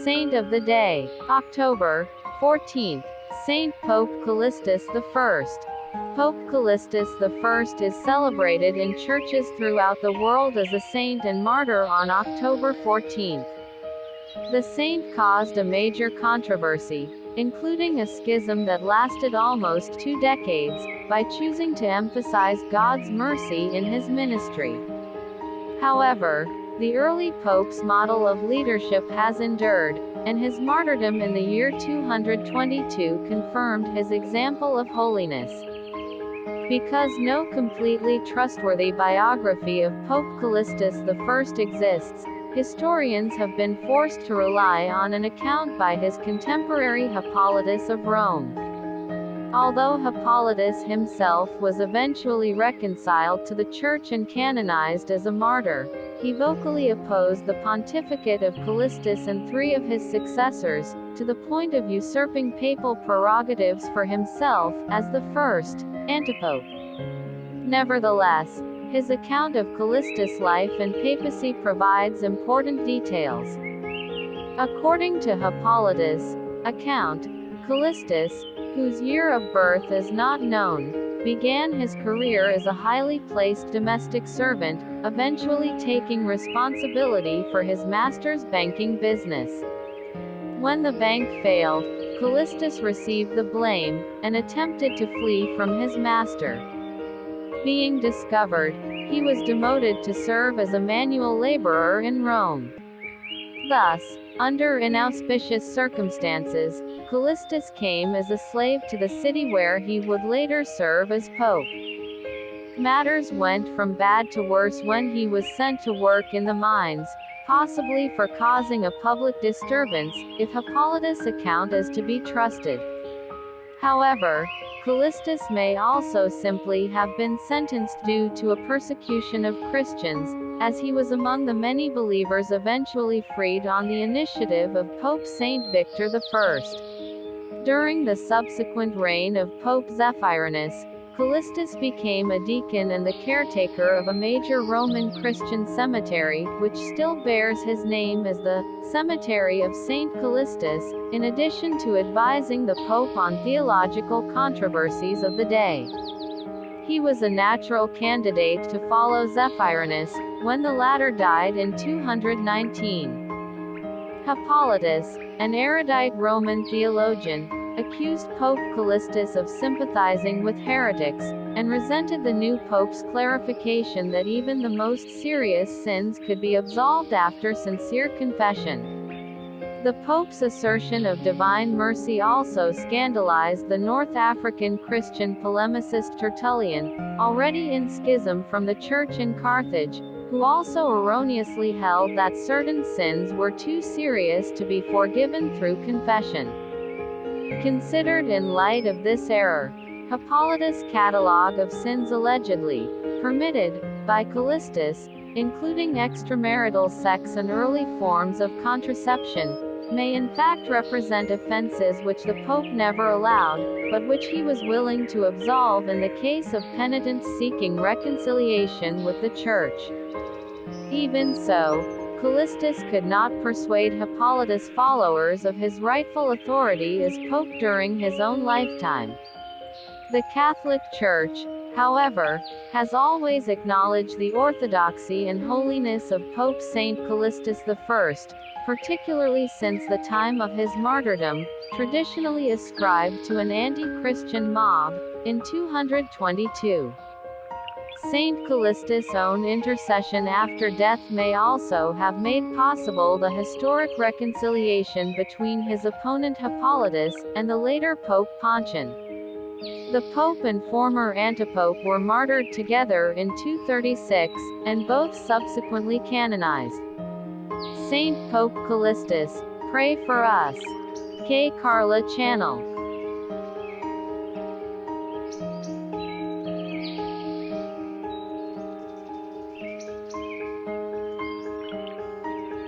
Saint of the Day, October 14th, Saint Pope Callistus I. Pope Callistus I is celebrated in churches throughout the world as a saint and martyr on October 14th. The saint caused a major controversy, including a schism that lasted almost 2 decades, by choosing to emphasize God's mercy in his ministry. However, the early pope's model of leadership has endured, and his martyrdom in the year 222 confirmed his example of holiness. Because no completely trustworthy biography of Pope Callistus I exists, historians have been forced to rely on an account by his contemporary Hippolytus of Rome. Although Hippolytus himself was eventually reconciled to the Church and canonized as a martyr, he vocally opposed the pontificate of Callistus and 3 of his successors, to the point of usurping papal prerogatives for himself, as the first antipope. Nevertheless, his account of Callistus' life and papacy provides important details. According to Hippolytus' account, Callistus, whose year of birth is not known, began his career as a highly placed domestic servant, eventually taking responsibility for his master's banking business. When the bank failed, Callistus received the blame, and attempted to flee from his master. Being discovered, he was demoted to serve as a manual laborer in Rome. Thus, under inauspicious circumstances, Callistus came as a slave to the city where he would later serve as pope. Matters went from bad to worse when he was sent to work in the mines, possibly for causing a public disturbance, if Hippolytus' account is to be trusted. However, Callistus may also simply have been sentenced due to a persecution of Christians, as he was among the many believers eventually freed on the initiative of Pope Saint Victor I. During the subsequent reign of Pope Zephyrinus, Callistus became a deacon and the caretaker of a major Roman Christian cemetery, which still bears his name as the Cemetery of Saint Callistus, in addition to advising the Pope on theological controversies of the day. He was a natural candidate to follow Zephyrinus, when the latter died in 219. Hippolytus, an erudite Roman theologian, accused Pope Callistus of sympathizing with heretics, and resented the new pope's clarification that even the most serious sins could be absolved after sincere confession. The pope's assertion of divine mercy also scandalized the North African Christian polemicist Tertullian, already in schism from the church in Carthage, who also erroneously held that certain sins were too serious to be forgiven through confession. Considered in light of this error, Hippolytus' catalogue of sins allegedly permitted by Callistus, including extramarital sex and early forms of contraception, may in fact represent offenses which the Pope never allowed, but which he was willing to absolve in the case of penitents seeking reconciliation with the Church. Even so, Callistus could not persuade Hippolytus' followers of his rightful authority as pope during his own lifetime. The Catholic Church, however, has always acknowledged the orthodoxy and holiness of Pope Saint Callistus I, particularly since the time of his martyrdom, traditionally ascribed to an anti-Christian mob, in 222. Saint Callistus' own intercession after death may also have made possible the historic reconciliation between his opponent Hippolytus, and the later Pope Pontian. The Pope and former antipope were martyred together in 236, and both subsequently canonized. Saint Pope Callistus, pray for us. Carla Channel.